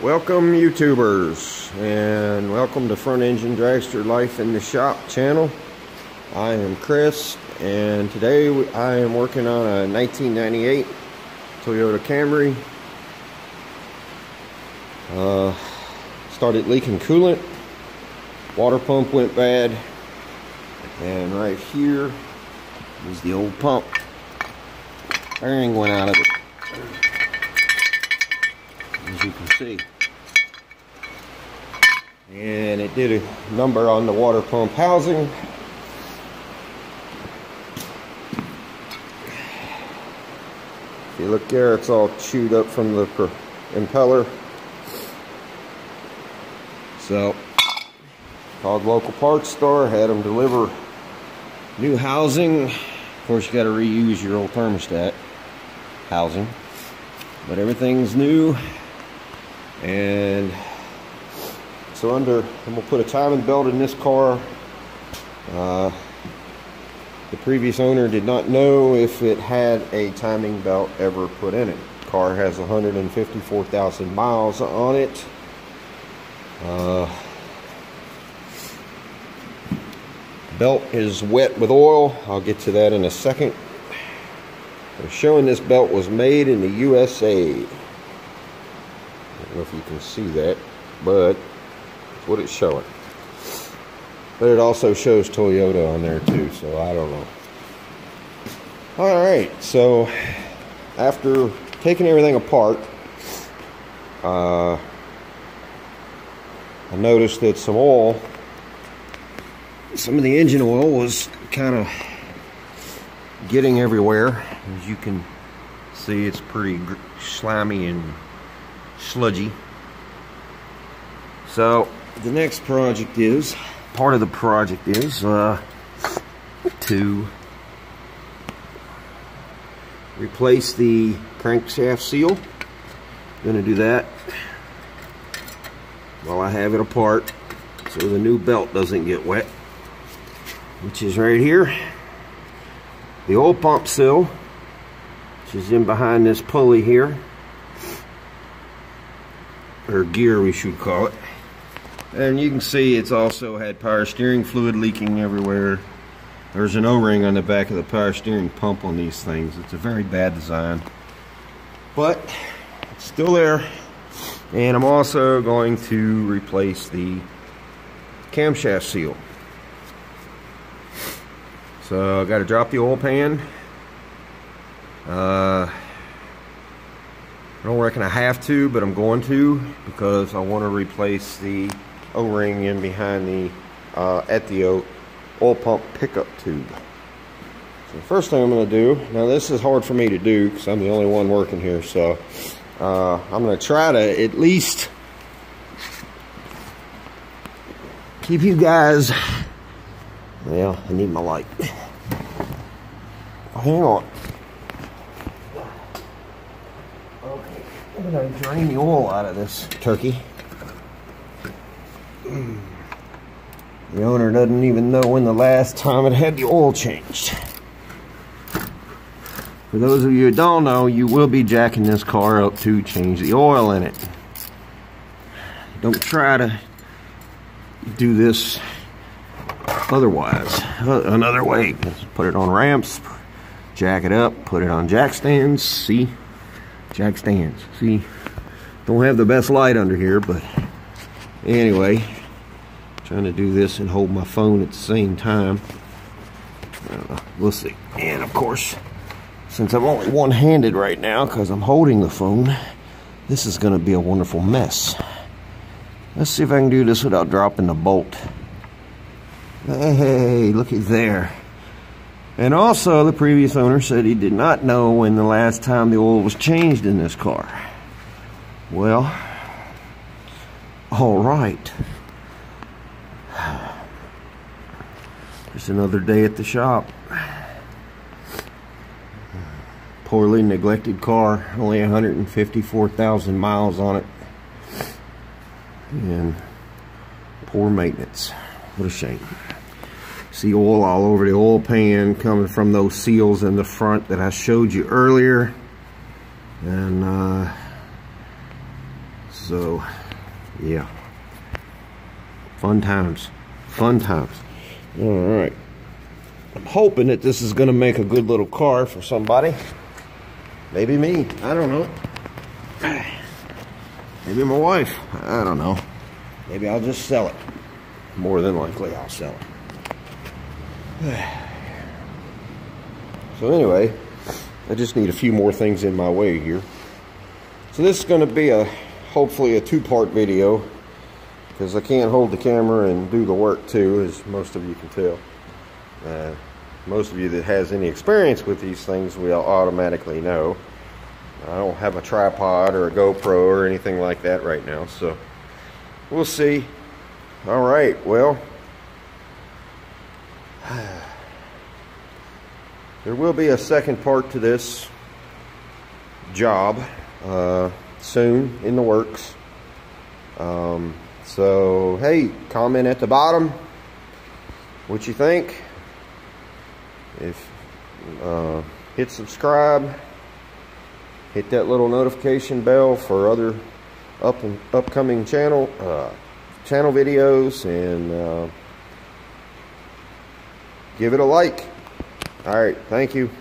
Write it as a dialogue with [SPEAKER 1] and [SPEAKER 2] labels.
[SPEAKER 1] Welcome YouTubers, and welcome to Front Engine Dragster Life in the Shop channel. I am Chris, and today I am working on a 1998 Toyota Camry. Started leaking coolant, water pump went bad, and right here is the old pump. Bearing went out of it, as you can see, and it did a number on the water pump housing. If you look there, it's all chewed up from the impeller. So called local parts store, had them deliver new housing. Of course, you got to reuse your old thermostat housing, but everything's new. And so I'm gonna put a timing belt in this car. The previous owner did not know if it had a timing belt ever put in it. The car has 154,000 miles on it. Belt is wet with oil. I'll get to that in a second. They're showing this belt was made in the USA. I don't know if you can see that, but that's what it's showing. But it also shows Toyota on there too, so I don't know. Alright, so after taking everything apart, I noticed that some of the engine oil was kind of getting everywhere. As you can see, it's pretty slimy and sludgy. So the next project is, part of the project is to replace the crankshaft seal. Gonna do that while I have it apart so the new belt doesn't get wet, which is right here. The oil pump seal, which is in behind this pulley here, or gear we should call it. And you can see it's also had power steering fluid leaking everywhere. There's an O-ring on the back of the power steering pump on these things. It's a very bad design, but it's still there. And I'm also going to replace the camshaft seal. So I got to drop the oil pan. I don't reckon I have to, but I'm going to, because I want to replace the O-ring in behind the at the oil pump pickup tube. So the first thing I'm going to do, now this is hard for me to do because I'm the only one working here, so I'm going to try to at least keep you guys. Well, I need my light. Hang on. Okay, I'm going to drain the oil out of this turkey. The owner doesn't even know when the last time it had the oil changed. For those of you who don't know, you will be jacking this car up to change the oil in it. Don't try to do this otherwise, another way. Just put it on ramps, jack it up, put it on jack stands. See, jack stands. See, don't have the best light under here, but anyway, trying to do this and hold my phone at the same time. We'll see. And of course, since I'm only one-handed right now because I'm holding the phone, this is going to be a wonderful mess. Let's see if I can do this without dropping the bolt. Hey, looky there. And also, the previous owner said he did not know when the last time the oil was changed in this car. Well, all right. Just another day at the shop. Poorly neglected car, only 154,000 miles on it. And poor maintenance. What a shame. See oil all over the oil pan coming from those seals in the front that I showed you earlier. And So yeah, fun times, fun times. All right, I'm hoping that this is going to make a good little car for somebody. Maybe me, I don't know. Maybe my wife, I don't know. Maybe I'll just sell it. More than likely I'll sell it. So anyway, I just need a few more things in my way here. So this is going to be hopefully a two-part video, because I can't hold the camera and do the work too, as most of you can tell. Most of you that has any experience with these things will automatically know. I don't have a tripod or a GoPro or anything like that right now, so we'll see. All right, well, there will be a second part to this job soon, in the works. So hey, comment at the bottom what you think. If hit subscribe, hit that little notification bell for other upcoming channel videos, and give it a like. All right, thank you.